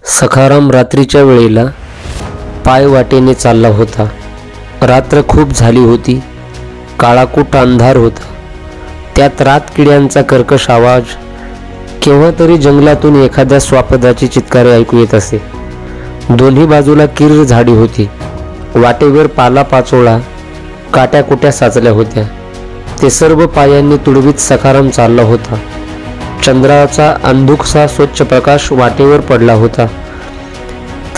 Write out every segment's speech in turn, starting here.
सखाराम रात्रीच्या वेळेला पाय वाटेने चालला होता. रात्र खूप झाली होती. काळाकुट अंधार होता. त्यात रातकिड्यांचा कर्कश आवाज, केव्हा तरी जंगलातून एखाद्या स्वापदाची चित्कारे ऐकू येत असे. दोन्ही बाजूला किर्र झाडी होती. वाटेवर पाला पाचोळा, काट्याकुट्या साचल्या होत्या. ते सर्व पायांनी तुडवीत सखाराम चालला होता. चंद्राचा अंधुकसा स्वच्छ प्रकाश वाटेवर पडला होता.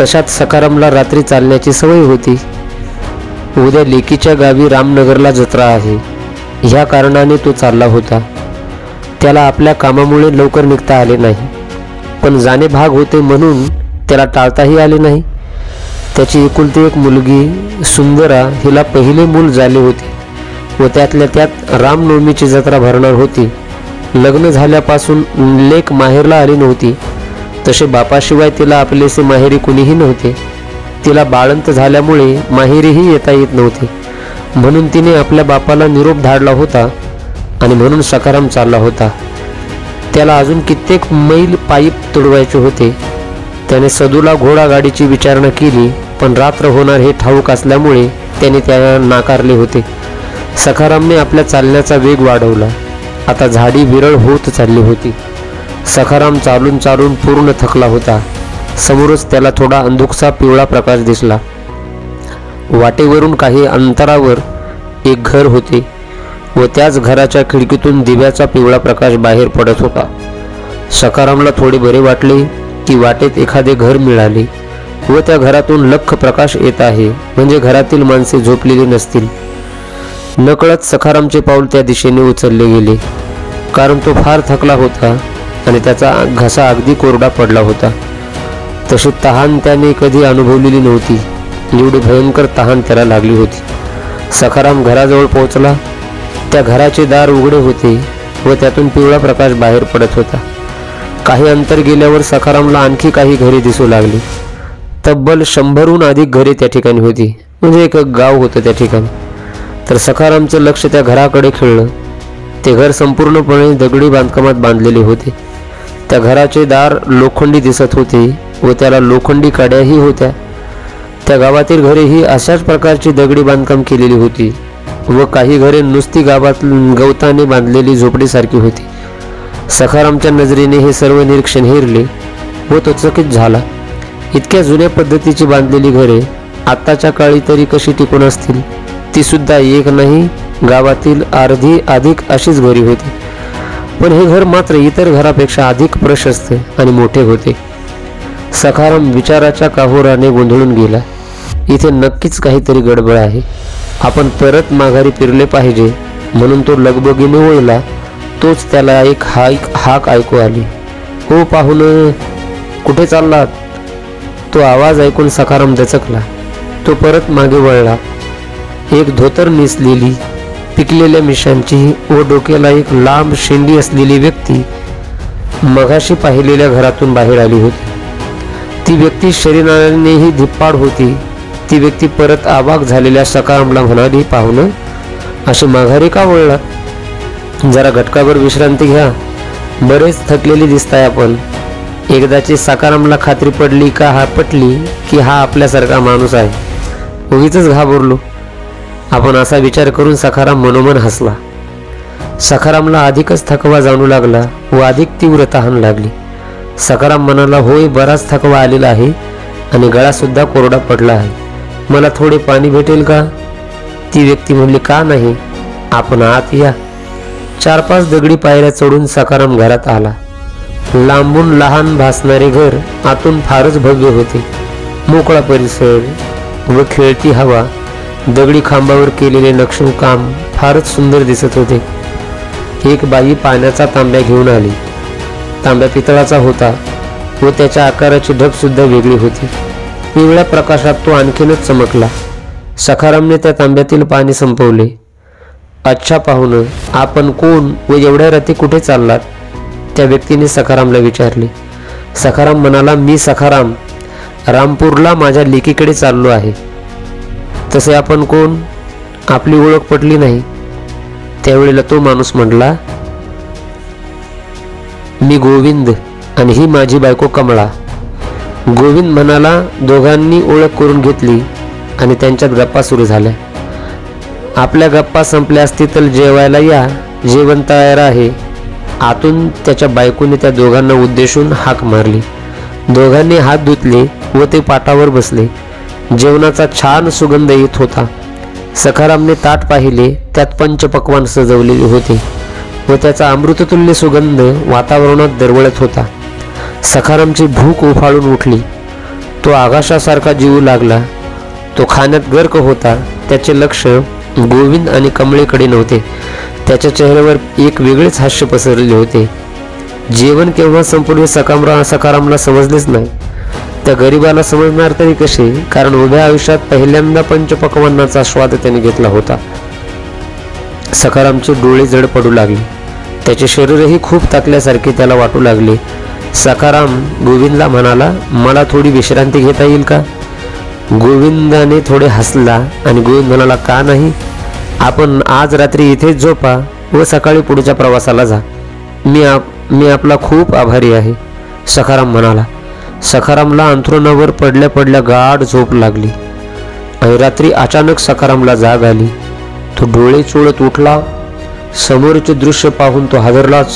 तशात सखारामला रात्री चालण्याची सवय होती. उद्या लेकीच्या गावी रामनगरला जत्रा आहे, ह्या कारणाने तो चालला होता. त्याला आपल्या कामामुळे लवकर निघता आले नाही, पण जाणे भाग होते म्हणून त्याला टाळताही आले नाही. त्याची एकुलती एक मुलगी सुंदरा, हिला पहिले मूल झाले होते व त्यातल्या त्यात रामनवमीची जत्रा भरणार होती. लग्न झाल्यापासून लेक माहेरला आली नव्हती. तसे बापाशिवाय तिला आपलेसे माहेरी कुणीही नव्हते. तिला बाळंत झाल्यामुळे माहेरीही येता येत नव्हते. म्हणून तिने आपल्या बापाला निरोप धाडला होता आणि म्हणून सखाराम चालला होता. त्याला अजून कित्येक मैल पाईप तुडवायचे होते. त्याने सदूला घोडागाडीची विचारणा केली, पण रात्र होणार हे ठाऊक असल्यामुळे त्याने त्याला नाकारले होते. सखारामने आपल्या चालण्याचा वेग वाढवला. आता झाडी विरळ होत चालली होती. सखाराम चालून चालून पूर्ण थकला होता. समोरच त्याला थोडा अंधुकसा पिवळा प्रकाश दिसला. वाटेवरून काही अंतरावर एक घर होते व त्याच घराच्या खिडकीतून दिव्याचा पिवळा प्रकाश बाहेर पडत होता. सखारामला थोडे बरे वाटले की वाटेत एखादे घर मिळाले व त्या घरातून लख्ख प्रकाश येत आहे, म्हणजे घरातील माणसे झोपलेली नसतील. नकळत सखारामचे पाऊल त्या दिशेने उचलले गेले, कारण तो फार थकला होता आणि त्याचा घसा अगदी कोरडा पडला होता. तशी तहान त्याने कधी अनुभवलेली नव्हती. एवढी भयंकर तहान त्याला लागली होती. सखाराम घराजवळ पोहोचला. त्या घराचे दार उघडे होते व त्यातून पिवळा प्रकाश बाहेर पडत होता. काही अंतर गेल्यावर सखारामला आणखी काही घरे दिसू लागली. तब्बल 100हून अधिक घरे त्या ठिकाणी होती, म्हणजे एक गाव होतं त्या ठिकाणी. तर सखारामचं लक्ष त्या घराकडे खिळलं. ते घर संपूर्णपणे दगडी बांधकामात बांधलेले होते. त्या घराचे दार लोखंडी दिसत होते व त्याला लोखंडी कड्याही होत्या. त्या गावातील घरे ही अशाच प्रकारची दगडी बांधकाम केलेली होती व काही घरे नुसती गावात गवताने बांधलेली झोपडीसारखी होती. सखारामच्या नजरेने हे सर्व निरीक्षण हेरले व तो चकित झाला. इतक्या जुन्या पद्धतीची बांधलेली घरे आत्ताच्या काळी तरी कशी टिकून असतील? ती सुद्धा एक नाही, गावातील अर्धी अधिक अशीच घरे होती. पण हे घर मात्र इतर घरापेक्षा अधिक प्रशस्त आणि मोठे होते. सखाराम विचाराच्या काहोराने गोंधळून गेला. इथे नक्कीच काहीतरी गडबड आहे. आपण परत माघारी फिरले पाहिजे, म्हणून तो लगबगीने वळला. तोच त्याला एक हाक ऐकू आली. हो पाहुणे, कुठे चाललात? तो आवाज ऐकून सखाराम दचकला. तो परत मागे वळला. एक धोतर नेसलेली, पिकलेल्या मिशांची व डोक्याला एक लांब शेंडी असलेली व्यक्ती मगाशी पाहिलेल्या घरातून बाहेर आली होती. ती व्यक्ती शरीरानेही धिप्पाड होती. ती व्यक्ती परत अवाक झालेल्या सखारामला म्हणाली, पाहुणं, अशी माघारी का वळला? जरा घटकाभर विश्रांती घ्या. बरेच थकलेली दिसताय आपण. एकदाची सखारामला खात्री पटली की हा आपल्यासारखा माणूस आहे. उगीच घाबरलो आपण, असा विचार करून सखाराम मनोमन हसला. सखारामला अधिकच थकवा जाणू लागला व अधिक तीव्र तहान लागली. सखाराम म्हणाला, होय, बराच थकवा आलेला आहे आणि गळा सुद्धा कोरडा पडला आहे. मला थोडे पाणी भेटेल का? ती व्यक्ती म्हणली, का नाही, आपण आत या. 4-5 दगडी पायऱ्या चढून सखाराम घरात आला. लांबून लहान भासणारे घर आतून फारच भव्य होते. मोकळा परिसर व खेळती हवा, दगडी खांबावर केलेले नक्षीकाम फारच सुंदर दिसत होते. एक बाई पाण्याचा तांब्या घेऊन आली. तांब्या पितळाचा होता व त्याच्या आकाराची ढब सुद्धा वेगळी होती. पिवळ्या प्रकाशात तो आणखीनच चमकला. सखारामने त्या तांब्यातील पाणी संपवले. अच्छा पाहुणं, आपण कोण व एवढ्या रात्री कुठे चाललात? त्या व्यक्तीने सखारामला विचारले. सखाराम म्हणाला, मी सखाराम रामपूरला माझ्या लेकीकडे चाललो आहे. तसे आपण कोण? आपली ओळख पटली नाही. त्यावेळेला तो माणूस म्हटला, मी गोविंद आणि ही माझी बायको कमळा. गोविंद म्हणाला, दोघांनी ओळख करून घेतली आणि त्यांच्यात गप्पा सुरू झाल्या. आपल्या गप्पा संपल्या असतील तर जेवायला या, जेवण तयार आहे. आतून त्याच्या बायकोने त्या दोघांना उद्देशून हाक मारली. दोघांनी हात धुतले व ते पाटावर बसले. जेवणाचा छान सुगंध येत होता. सखारामने ताट पाहिले, त्यात पंचपक्वान्न सजवलेले होते व त्याचा अमृततुल्य सुगंध वातावरणात दरवळत होता. सखारामची भूक उफाळून उठली. तो आकाशासारखा जीवू लागला. तो खाण्यात गर्क होता. त्याचे लक्ष गोविंद आणि कमळेकडे नव्हते. त्याच्या चेहऱ्यावर एक वेगळेच हास्य पसरले होते. जेवण केव्हा संपूर्ण सखारामला समजलेच नाही. त्या गरिबाला समजणार तरी कसे, कारण उभ्या आयुष्यात पहिल्यांदा पंचपक्वान्नाचा स्वाद त्याने घेतला होता. सखारामचे डोळे जड पडू लागले. त्याचे शरीरही खूप थकल्यासारखे त्याला वाटू लागले. सखाराम गोविंदला म्हणाला, मला थोडी विश्रांती घेता येईल का? गोविंदाने थोडे हसला आणि गोविंद म्हणाला, का नाही? आपण आज रात्री इथेच झोपा व सकाळी पुढच्या प्रवासाला जा. मी आपला खूप आभारी आहे, सखाराम म्हणाला. सखारामला अंथरुणावर पडल्या पडल्या गाढ झोप लागली आणि रात्री अचानक सखारामला जाग आली. तो डोळे चोळत उठला. समोरचे दृश्य पाहून तो हादरलाच.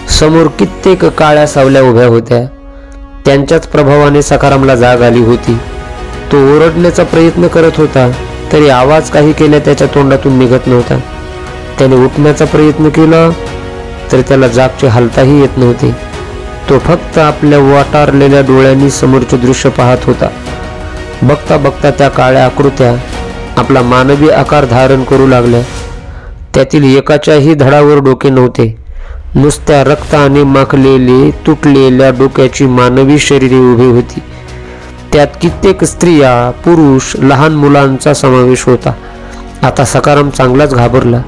समोर कित्येक काळ्या सावल्या उभ्या होत्या. त्यांच्याच प्रभावाने सखारामला जाग आली होती. तो ओरडण्याचा प्रयत्न करत होता, तरी आवाज काही केल्या त्याच्या तोंडातून निघत नव्हता. त्याने उठण्याचा प्रयत्न केला, तर त्याला जागचे हालताही येत नव्हते. तो फक्त आपल्या वाटारलेल्या डोळ्यांनी समोरचे दृश्य पाहत होता. बघता बघता त्या काळ्या आकृत्या आपला मानवी आकार धारण करू लागल्या. त्यातील एकाच्याही धडावर डोके नव्हते. नुसत्या रक्ताने माखलेली तुटलेल्या डोक्याची मानवी शरीरे उभी होती. त्यात कित्येक स्त्रिया, पुरुष, लहान मुलांचा समावेश होता. आता सखाराम चांगलाच घाबरला.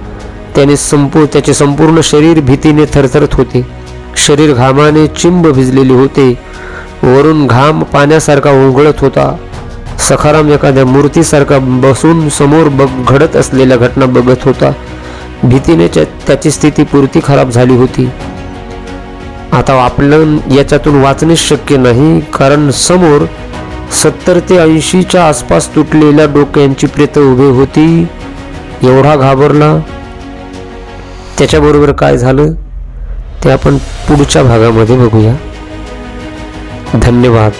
त्याचे संपूर्ण शरीर भीतीने थरथरत होते. शरीर घामाने चिंब भिजलेले होते. वरून घाम पाण्यासारखा ओघळत होता. सखाराम एखाद्या मूर्तीसारखा बसून समोर घडत असलेल्या घटना बघत होता. भीतीने त्याची स्थिती पुरती खराब झाली होती. आता आपलं याच्यातून वाचणे शक्य नाही, कारण समोर 70 ते 80च्या आसपास तुटलेल्या डोक्यांची प्रेत उभी होती. एवढा घाबरला. त्याच्याबरोबर काय झालं ते आपण पुढच्या भागामध्ये बघूया. धन्यवाद.